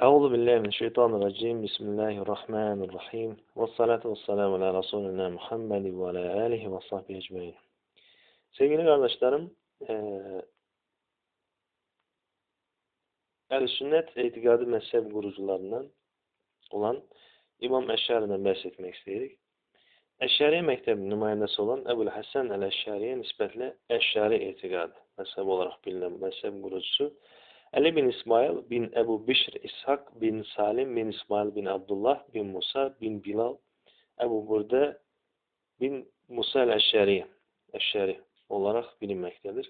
Euzu billahi mineşşeytanirracim. Bismillahirrahmanirrahim. Vessalatu vesselamu ala Resulina Muhammed ve ala alihi ve sahbihi ecmaîn. Sevgili kardeşlerim, Ehl-i itikadi mezhep kurucularından olan İmam Eşşari'den bahsetmek istedik. Eşşari mektebinin nümayəndəsi olan Ebu'l Hasan el-Eşşari'ye nisbətle Eşşari itikadı mezhep olarak bilinen mezhep kurucusu Ali bin İsmail bin Ebu Bişr İshak bin Salim bin İsmail bin Abdullah bin Musa bin Bilal Ebu Burde bin Musa el-Eşşari olarak bilinmektedir.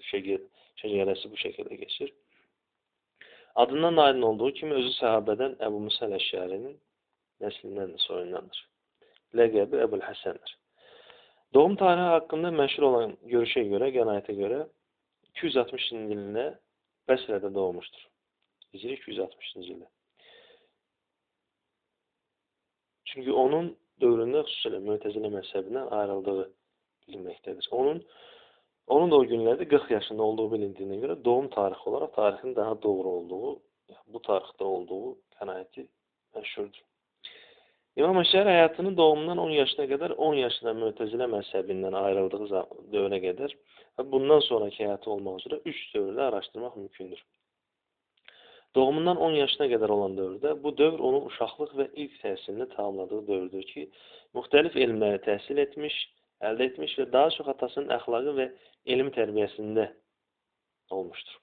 Şeceresi bu şekilde geçir. Adından da aydın olduğu kimi özü sahabeden Ebu Musa el-Eşşari'nin neslinden soyundandır. Legebi Ebu'l Hasan'dır. Doğum tarihi hakkında meşhur olan görüşe göre, genayete göre 260. yılında Besre'de doğmuştur. Hicri 260. yılda. Çünkü onun dövründe hususuyla Mu'tezile mezhebinden ayrıldığı bilinmektedir. Onun da o günlerde 40 yaşında olduğu bilindiğine göre doğum tarihi olarak tarihin daha doğru olduğu, bu tarihte olduğu kanaati meşhurdur. İmam Eşşari hayatının doğumundan 10 yaşına kadar 10 yaşında Mu'tezile mezhebinden ayrıldığı dövre kadar ve bundan sonraki hayatı olmak üzere 3 dövrde araştırmak mümkündür. Doğumundan 10 yaşına kadar olan dövrdə, bu dövr onun uşaqlıq və ilk təhsilini tamamladığı dövrdür ki, müxtəlif elmləri təhsil etmiş, əldə etmiş və daha çox atasının əxlaqı və elm tərbiyəsində olmuşdur.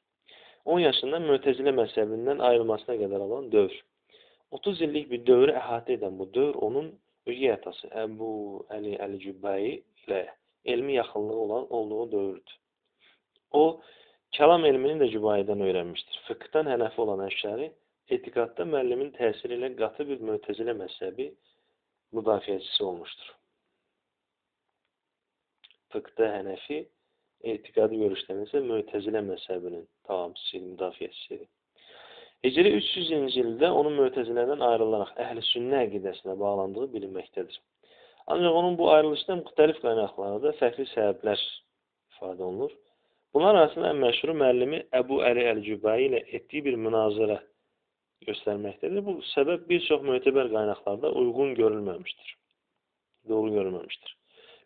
10 yaşında Mu'tezile mezhebindən ayrılmasına kadar olan dövr. 30 illik bir dövrü əhatə edən bu dövr onun ögey atası Əbu Əli Əl-Cübbəyi ilə elmi yaxınlığı olduğu dövrdür. O, Kəlam elmini də Cübbayidən öyrənmişdir. Fıqhdan hənəfi olan Əşşari, etikadda müəllimin təsiri ilə qatı bir Mu'tezile mezhebi müdafiəçisi olmuşdur. Fıqhda hənəfi, etikadi görüşlərin isə Mu'tezile mezhebinin tamamçısı, müdafiəçisidir. Hicri 300-cü ildə onun Mu'tezilədən ayrılaraq Əhl-i əqidəsinə bağlandığı bilinməkdədir. Ancaq onun bu ayrılışda müxtəlif qaynaqlarda fərqli səbəblər ifadə olunur. Bunlar arasında en məşhuru müəllimi Əbu Əli Əl-Cübbəyi ilə etdiyi bir münazirə göstərməkdədir. Bu səbəb bir çox mötəbər qaynaqlarda uyğun görülməmişdir. Doğru görülməmişdir.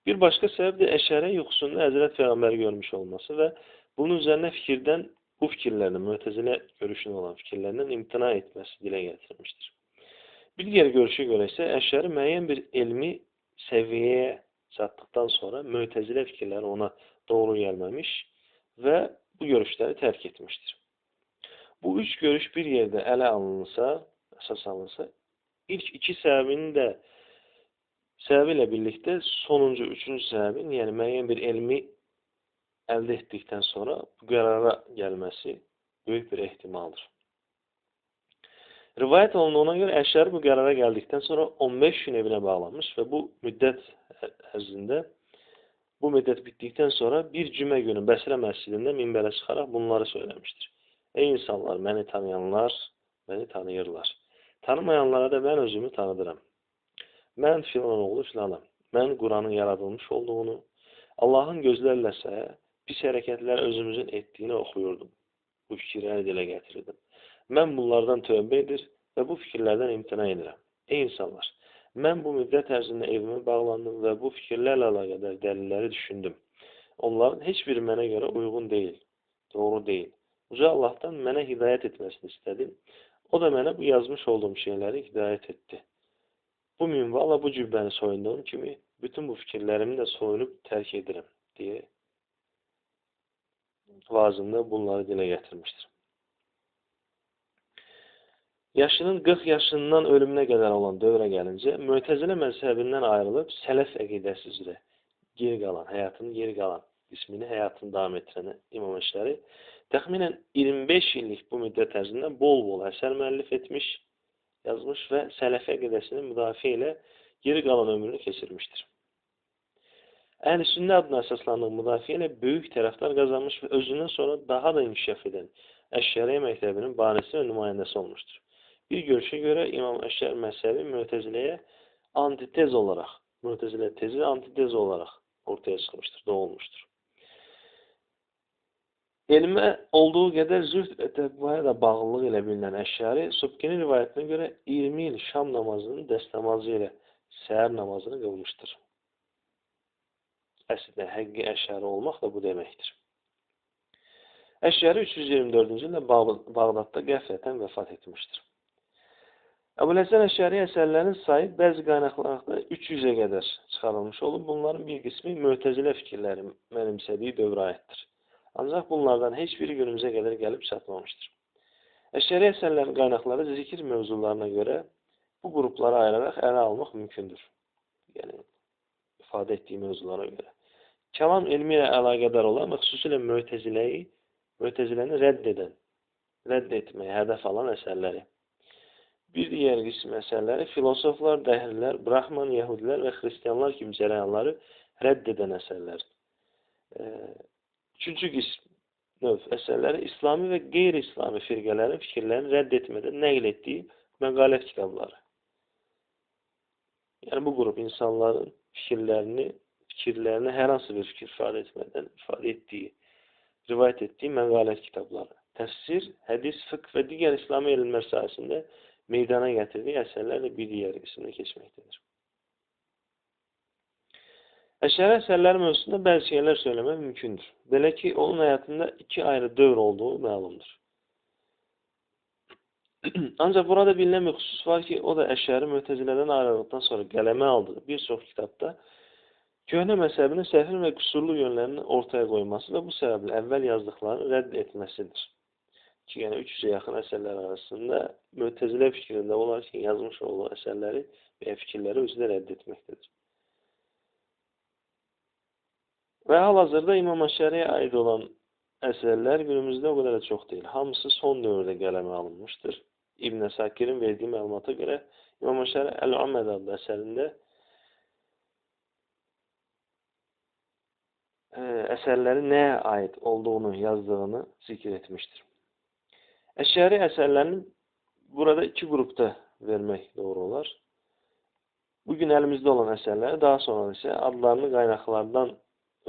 Bir başqa səbəb də Əşəri yuxusunda Həzrət Peyğəmbəri görmüş olması və bunun üzərine bu fikirlərini, Mu'tezile görüşünə olan fikirlərindən imtina etməsi dilə gətirilmişdir. Bir diğer görüşe göre ise Əşəri müəyyən bir elmi səviyyəyə çatdıktan sonra Mu'tezile fikirləri ona doğru gelmemiş ve bu görüşleri terk etmiştir. Bu üç görüş bir yerde ele alınırsa, esas alınırsa, ilk iki sebebiyle birlikte sonuncu, üçüncü sebebin yani müəyyən bir elmi elde ettikten sonra bu karara gelmesi büyük bir ihtimaldir. Rivayet olunduğuna göre Əşəri bu karara geldikten sonra 15 gün evine bağlanmış ve bu müddet ərzində bu müddet bittikten sonra bir cümə günü Bəsrə məscidində minbərə çıxaraq bunları söylemiştir. Ey insanlar, beni tanıyanlar beni tanıyırlar. Tanımayanlara da ben özümü tanıdıram. Ben filan oğlu filanam. Ben Kur'an'ın yaradılmış olduğunu, Allah'ın gözlərləsə pis hərəkətlər özümüzün ettiğini oxuyurdum. Bu fikirləri dilə gətirirdim. Ben bunlardan tövbə edir ve bu fikirlerden imtina edirəm. Ey insanlar! Ben bu müddət ərzində evime bağlandım ve bu fikirlerle alakadar dəlilləri düşündüm. Onların hiçbiri mənə göre uygun değil, doğru değil. Uca Allah'tan mənə hidayət etmesini istedim. O da mənə bu yazmış olduğum şeyleri hidayət etdi. Bu minvalla bu cübbəni soyunduğum kimi bütün bu fikirlerimi de soyunup terk ederim diye vaazında bunları dile getirmiştir. Yaşının 40 yaşından ölümüne kadar olan dövrə gəlincə, Mu'tezile mezhebinden ayrılıp Sələf əqidəsi üzrə hayatının geri qalan qismini həyatını davam etdirən İmam Əşşari təxminən 25 illik bu müddət ərzində bol əsər müəllif etmiş, yazmış ve Sələf əqidəsinin müdafiə ilə geri qalan ömrünü keçirmiştir. Əhl-i Sünnə adına əsaslandığı müdafiə ilə böyük tərəfdar qazanmış ve özündən sonra daha da inkişaf eden Əşşari məktəbinin banisi ve nümayəndəsi olmuştur. Bir görüşe göre İmam Əşşari mezhebi Mu'tezile'ye antitez olarak, Mu'tezile tezi antitez olarak ortaya çıkmıştır, doğulmuştur. Elmə olduğu qədər zühd və təqvaya da bağlılıq ilə bilinən Əşşari, Subkinin rivayətinə görə 20 il şam namazını dəst namazı ilə səhər namazını qılmışdır. Əslində, həqiqi Əşşari olmaq da bu deməkdir. Əşşari 324-cü ildə Bağdadda qəflətən vəfat etmişdir. Əbuləsən Əşşari əsərlərinin sayı bəzi qaynaqlarda 300-ə qədər çıxarılmış olub. Bunların bir qismi Mötəzilə fikirləri mənimsədiyi dövrə aiddir. Ancaq bunlardan heç biri günümüzə qədər gəlib çatmamışdır. Əşşari əsərlərin qaynaqları zikir mövzularına görə bu qruplara ayıraraq ələ almaq mümkündür. Yəni, ifadə etdiyi mövzulara görə. Kəlam elmi ilə əlaqədar olan və xüsusilə Mötəziləni rədd etməyə hədəf alan əsərləri. Bir digər qism əsərləri filosoflar, dəhrilər, Brahman, Yəhudilər və Xristiyanlar kimi cərəyanları rədd edən əsərlər. Üçüncü qism əsərləri İslami və qeyri-İslami firqələrin fikirlərini rədd etmədən nəql etdiyi məqalət kitabları. Yəni, bu qrup insanların fikirlərini hər hansı bir fikir ifadə etmədən ifadə etdiyi, rivayət etdiyi məqalət kitabları. Təfsir, hədis, fıqh və digər İslami elmlər sayəsində meydana gətirdiyi əsərlərlə bir digər qismində keçməkdədir. Əşşari əsərləri mövzusunda bəzi şeylər söyləmək mümkündür. Belə ki, onun həyatında iki ayrı dövr olduğu məlumdur. Ancaq burada bilinən bir xüsus var ki, o da Əşşari Mötəzilədən ayrıldıqdan sonra qələmə aldığı bir çox kitabda köhnə məzhəbinin səhv və qüsurlu yönlərini ortaya qoyması və bu səbəblə əvvəl yazdıqlarını rədd etməsidir. Ki, yəni 300-ə yaxın əsərlər arasında Mötəzilə fikrində olarkən yazmış olduğu əsərləri və fikirləri özü də rədd etməkdədir. Və hal-hazırda İmam Əşşəriyə aid olan əsərlər günümüzdə o qədər də çox deyil. Hamısı son dövrdə qələmə alınmışdır. İbn Əsakir'in verdiyi məlumata görə İmam Əşşəri Əl-Amməd adlı əsərində əsərləri nəyə aid olduğunu yazdığını zikr etmişdir. Əşşəri əsərlərini burada iki qrupda vermək doğru olar. Bugün əlimizdə olan əsərləri, daha sonra isə adlarını qaynaqlardan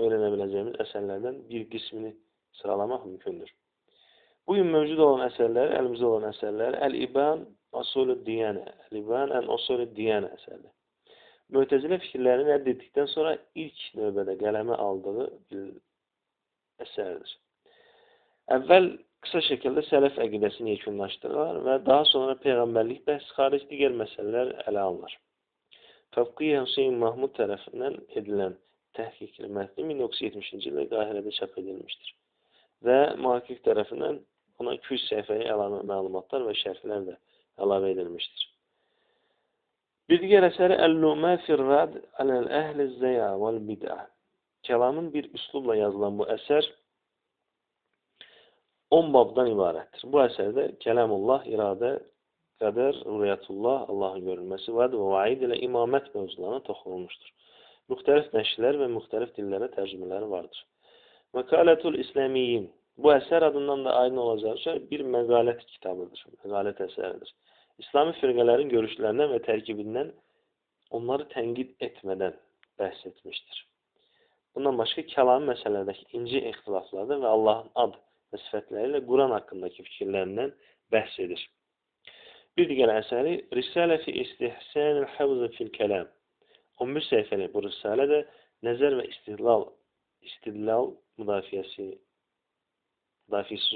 öyrənə biləcəyimiz əsərlərdən bir qismini sıralamaq mümkündür. Bugün mövcud olan əsərləri, əlimizdə olan əsərləri Əl-İban Usul-ü-Diyanə, Əl-İban Usul-ü-Diyanə əsərdir. Mötəzilə fikirlərini rədd etdikdən sonra ilk növbədə qələmə aldığı bir əsərdir. Əvvəl qısa şəkildə sələf əqidəsini yekunlaşdırırlar və daha sonra peyğəmbərlik bəhs xaric digər məsələlər ələ alınır. Fəvqiyyə Hüseyin Mahmud tərəfindən edilən təhqiqli mətni 1970-ci ildə Qahirədə çap edilmişdir və mühaqqiq tərəfindən ona 200 səhifəyə əlavə məlumatlar və şərhlər də əlavə edilmişdir. Bir digər əsəri Əl-Lumə Firrad Əl-Əhli-Zəya vəl-Bid'ə. Kəlamın bir üslubla yazılan bu əsər 10 babdan ibarətdir. Bu əsərdə Kəlamullah, iradə, qədər, rüyətullah, Allahın görülməsi, vəd və vaid ilə imamət mövzularına toxunulmuşdur. Müxtəlif nəşrlər və müxtəlif dillərə tərcümələri vardır. Məqalətul İslamiyyin. Bu əsər adından da aydın olacağı bir məqalət kitabıdır, məqalət əsəridir. İslami firqələrin görüşlərindən və tərkibindən onları tənqid etmədən bəhs etmişdir. Bundan başqa kəlam məsələlərdəki inci ixtilaflarda və Allahın ad və sifətləri ilə Quran haqqındakı fikirlərindən bəhs edir. Bir digər əsəri Risalə fi İstihsanil Havzı fil Kəlam. 11 səhifəli bu risalə də nəzər və istidlal müdafiəsi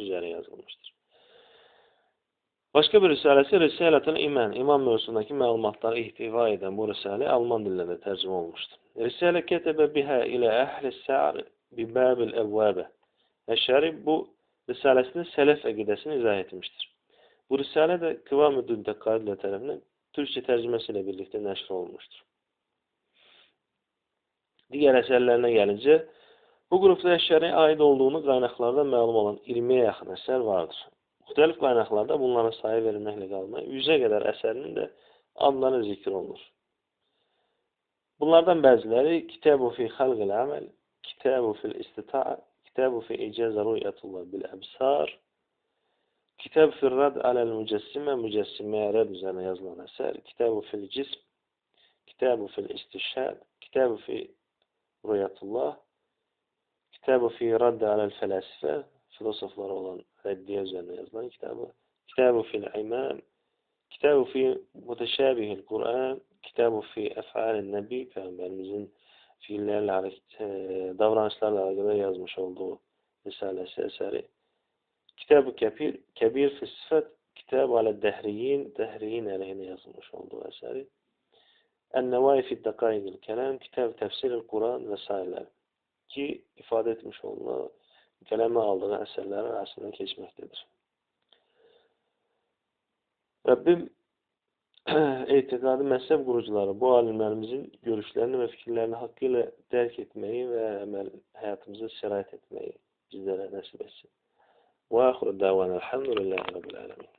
üzrə yazılmışdır. Başqa bir risaləsi Risalətul İman, iman mövzusundakı məlumatları ihtiva edən bu risalə alman dilində tərcümə olmuşdur. Risalə kətəbə bihə ilə əhli sə'r bibəbil əvvəbə. Əşşəri bu risaləsində sələf əqidəsini izah etmişdir. Bu risalə də Kıvam-ı-Dün Təqqaridlə tərəfindən türkçə tərcüməsi ilə birlikdə nəşr olunmuşdur. Digər əsərlərinə gəlincə, bu qrupda Əşşəriyə aid olduğunu qaynaqlardan məlum olan 20-yə yaxın əsər vardır. Müxtəlif qaynaqlarda bunların sayı verilməklə qalmaya 100-ə qədər əsərinin də adları zikr olunur. Bunlardan bəziləri Kitəbu fi xalqil əməl, Kitəbu fil istita'a, Kitəbu fi icazə rü'yətullah bil əbsar, Kitəb fil rəd aləl mücəssimə, mücəssimməyə rəd üzərine yazılan əsər, Kitəbu fil cism, Kitəbu fil istişhad, Kitəbu fi rü'yətullah, Kitəbu fi rədd aləl fələsifə, filosoflara olan reddiye üzerine yazılan kitabı. Kitab-ı fil imam, Kitab-ı fi muteşabihil Kur'an, Kitab-ı fi ef'alin nebi, Peygamberimizin fiillerle, davranışlarla alakalı yazmış olduğu risalesi, eseri. Kitab-ı Kebir fi sıfat, Kitab-ı ala dehriyin aleyhine yazılmış olduğu eseri. En-Nevai fi Dakaigil Kelam, Kitab-ı Tefsiril Kur'an vesaireler ki ifade etmiş olduğu kaleme aldığı eserler arasında geçmektedir. Rabbim itikadi mezhep kurucuları bu alimlerimizin görüşlerini ve fikirlerini hakkıyla derk etmeyi ve hayatımıza sirayet etmeyi bizlere nasip etsin. Ve ahiru davana elhamdülillahi rabbil alemin.